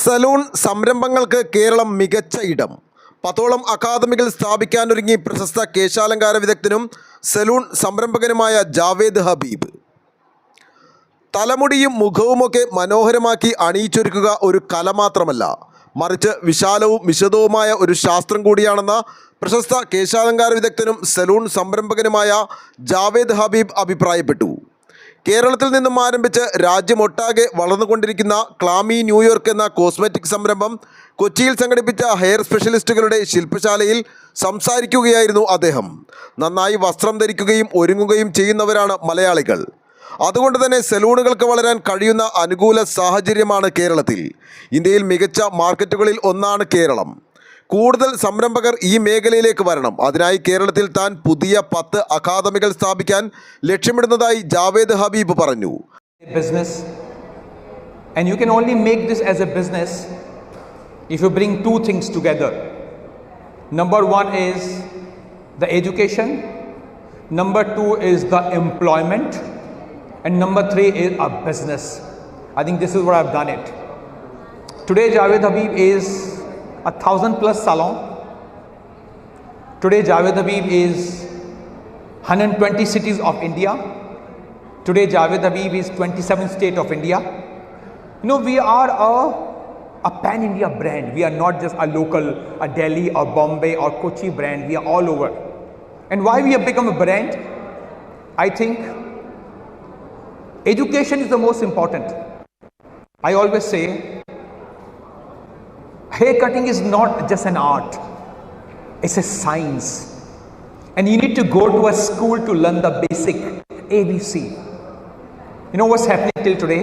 Salon സംരംഭങ്ങൾക്ക് കേരളം മികച്ച ഇടം. 10ഓളം അക്കാദമികൾ സ്ഥാപിക്കാനൊരുങ്ങി പ്രശസ്ത കേശാലങ്കാര വിദഗ്ധനും സലൂൺ സംരംഭകനുമായ ജാവേദ് ഹബീബ്. തലമുടിയും മുഖവുമൊക്കെ മനോഹരമാക്കി അണിയിച്ചൊരുക്കുക ഒരു കല മാത്രമല്ല, മറിച്ച് വിശാലവും വിശദവുമായ ഒരു ശാസ്ത്രം കൂടിയാണെന്ന പ്രശസ്ത കേശാലങ്കാര വിദഗ്ധനും സലൂൺ സംരംഭകനുമായ ജാവേദ് ഹബീബ് അഭിപ്രായപ്പെട്ടു. കേരളത്തിൽ നിന്നും ആരംഭിച്ച് രാജ്യമൊട്ടാകെ വളർന്നുകൊണ്ടിരിക്കുന്ന ക്ലാമി ന്യൂയോർക്ക് എന്ന കോസ്മെറ്റിക് സംരംഭം കൊച്ചിയിൽ സംഘടിപ്പിച്ച ഹെയർ സ്പെഷ്യലിസ്റ്റുകളുടെ ശില്പശാലയിൽ സംസാരിക്കുകയായിരുന്നു അദ്ദേഹം. നന്നായി വസ്ത്രം ധരിക്കുകയും ഒരുങ്ങുകയും ചെയ്യുന്നവരാണ് മലയാളികൾ. അതുകൊണ്ട് തന്നെ സലൂണുകൾക്ക് വളരാൻ കഴിയുന്ന അനുകൂല സാഹചര്യമാണ് കേരളത്തിൽ. ഇന്ത്യയിൽ മികച്ച മാർക്കറ്റുകളിൽ ഒന്നാണ് കേരളം. കൂടുതൽ സംരംഭകർ ഈ മേഖലയിലേക്ക് വരണം. അതിനായി കേരളത്തിൽ താൻ പുതിയ 10 അക്കാദമികൾ സ്ഥാപിക്കാൻ ലക്ഷ്യമിടുന്നതായി ജാവേദ് ഹബീബ് പറഞ്ഞു. Business, and you can only make this as a business if you bring two things together. Number 1 is the education, number 2 is the employment, and number 3 is a business. I think this is what I've done it. Today Javed Habib is a 1,000+ salon. Today Javed Habib is 120 cities of India. Today Javed Habib is 27 states of India. You know, we are a pan-India brand. We are not just a local, a Delhi or Bombay or Kochi brand. We are all over. And why we have become a brand? I think education is the most important. I always say hair cutting is not just an art, it's a science. And you need to go to a school to learn the basic ABC. You know what's happening till today?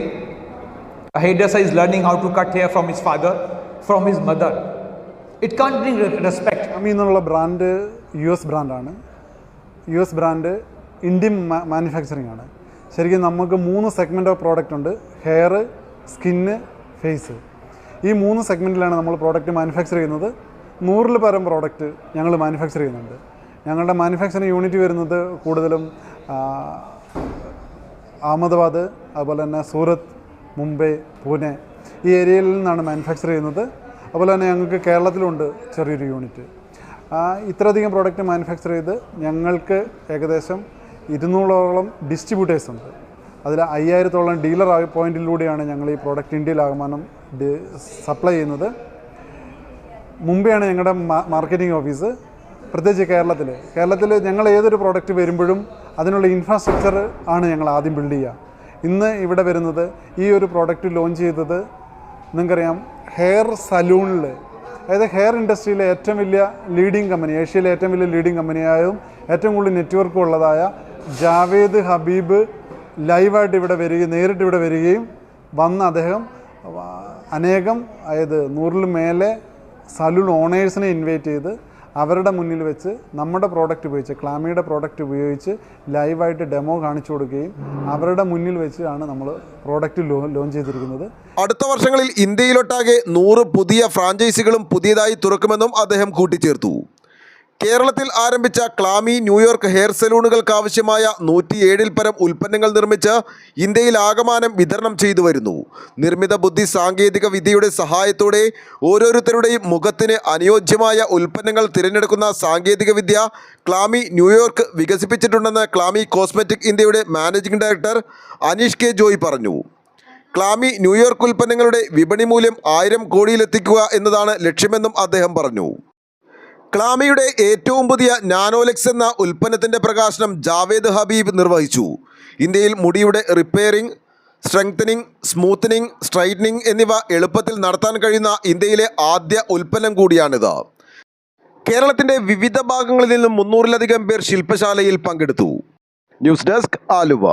A hairdresser is learning how to cut hair from his father, from his mother. It can't bring respect. എന്നുള്ള brand US ബ്രാൻഡാണ്. US brand Indian manufacturing ആണ്. ശരിക്കും നമുക്ക് 3 segment of product ഉണ്ട്: hair, skin, face. ഈ 3 സെഗ്മെൻറ്റിലാണ് നമ്മൾ product manufacture ചെയ്യുന്നത്. 100-ൽ പരം പ്രോഡക്റ്റ് ഞങ്ങൾ മാനുഫാക്ചർ ചെയ്യുന്നുണ്ട്. ഞങ്ങളുടെ മാനുഫാക്ചറിങ് യൂണിറ്റ് വരുന്നത് കൂടുതലും അഹമ്മദാബാദ്, അതുപോലെ തന്നെ സൂറത്ത്, മുംബൈ, പൂനെ ഈ ഏരിയയിൽ നിന്നാണ് മാനുഫാക്ചർ ചെയ്യുന്നത്. അതുപോലെ തന്നെ ഞങ്ങൾക്ക് കേരളത്തിലുണ്ട് ചെറിയൊരു യൂണിറ്റ്. ഇത്രയധികം പ്രോഡക്റ്റ് മാനുഫാക്ചർ ചെയ്ത് ഞങ്ങൾക്ക് ഏകദേശം 200ഓളം ഡിസ്ട്രിബ്യൂട്ടേഴ്സ് ഉണ്ട്. അതിൽ 5000-ഓളം ഡീലർ പോയിൻറ്റിലൂടെയാണ് ഞങ്ങൾ ഈ പ്രോഡക്റ്റ് ഇന്ത്യയിലാകമാനം സപ്ലൈ ചെയ്യുന്നത്. മുംബൈയാണ് ഞങ്ങളുടെ മാർക്കറ്റിംഗ് ഓഫീസ്. പ്രത്യേകിച്ച് കേരളത്തിൽ ഞങ്ങൾ ഏതൊരു പ്രോഡക്റ്റ് വരുമ്പോഴും അതിനുള്ള ഇൻഫ്രാസ്ട്രക്ചർ ആണ് ഞങ്ങൾ ആദ്യം ബിൽഡ് ചെയ്യുക. ഇന്ന് ഇവിടെ വരുന്നത് ഈ ഒരു പ്രോഡക്റ്റ് ലോഞ്ച് ചെയ്തത് നിങ്ങൾക്കറിയാം, ഹെയർ സലൂണിൽ, അതായത് ഹെയർ ഇൻഡസ്ട്രിയിലെ ഏറ്റവും വലിയ ലീഡിങ് കമ്പനി, ഏഷ്യയിലെ ഏറ്റവും വലിയ ലീഡിങ് കമ്പനിയായും ഏറ്റവും കൂടുതൽ നെറ്റ്വർക്കും ഉള്ളതായ ജാവേദ് ഹബീബ് ലൈവായിട്ട് ഇവിടെ വരികയും നേരിട്ട് ഇവിടെ വരികയും വന്ന് അദ്ദേഹം അനേകം, അതായത് 100-ൽ മേലെ സലൂൺ ഓണേഴ്സിനെ ഇൻവൈറ്റ് ചെയ്ത് അവരുടെ മുന്നിൽ വെച്ച് നമ്മുടെ പ്രോഡക്റ്റ് ഉപയോഗിച്ച്, ക്ലാമിയുടെ പ്രോഡക്റ്റ് ഉപയോഗിച്ച് ലൈവായിട്ട് ഡെമോ കാണിച്ചു കൊടുക്കുകയും അവരുടെ മുന്നിൽ വെച്ചാണ് നമ്മൾ പ്രോഡക്റ്റ് ലോഞ്ച് ചെയ്തിരിക്കുന്നത്. അടുത്ത വർഷങ്ങളിൽ ഇന്ത്യയിലൊട്ടാകെ 100 പുതിയ ഫ്രാഞ്ചൈസികളും പുതിയതായി തുറക്കുമെന്നും അദ്ദേഹം കൂട്ടിച്ചേർത്തു. കേരളത്തിൽ ആരംഭിച്ച ക്ലാമി ന്യൂയോർക്ക് ഹെയർ സലൂണുകൾക്ക് ആവശ്യമായ 107-ൽ പരം ഉൽപ്പന്നങ്ങൾ നിർമ്മിച്ച് ഇന്ത്യയിൽ ആകമാനം വിതരണം ചെയ്തു വരുന്നു. നിർമ്മിത ബുദ്ധി സാങ്കേതിക വിദ്യയുടെ സഹായത്തോടെ ഓരോരുത്തരുടെയും മുഖത്തിന് അനുയോജ്യമായ ഉൽപ്പന്നങ്ങൾ തിരഞ്ഞെടുക്കുന്ന സാങ്കേതിക വിദ്യ ക്ലാമി ന്യൂയോർക്ക് വികസിപ്പിച്ചിട്ടുണ്ടെന്ന് ക്ലാമി കോസ്മെറ്റിക് ഇന്ത്യയുടെ managing director Aneesh K Joy പറഞ്ഞു. ക്ലാമി ന്യൂയോർക്ക് ഉൽപ്പന്നങ്ങളുടെ വിപണി മൂല്യം 1000 കോടിയിലെത്തിക്കുക എന്നതാണ് ലക്ഷ്യമെന്നും അദ്ദേഹം പറഞ്ഞു. ക്ലാമിയുടെ ഏറ്റവും പുതിയ നാനോലെക്സ് എന്ന ഉൽപ്പന്നത്തിൻ്റെ പ്രകാശനം ജാവേദ് ഹബീബ് നിർവഹിച്ചു. ഇന്ത്യയിൽ മുടിയുടെ റിപ്പയറിംഗ്, സ്ട്രെങ്തനിങ്, സ്മൂത്തനിങ്, സ്ട്രൈറ്റനിങ് എന്നിവ എളുപ്പത്തിൽ നടത്താൻ കഴിയുന്ന ഇന്ത്യയിലെ ആദ്യ ഉൽപ്പന്നം കൂടിയാണിത്. കേരളത്തിൻ്റെ വിവിധ ഭാഗങ്ങളിൽ നിന്നും 300-ലധികം പേർ ശില്പശാലയിൽ പങ്കെടുത്തു. News desk, Aluva.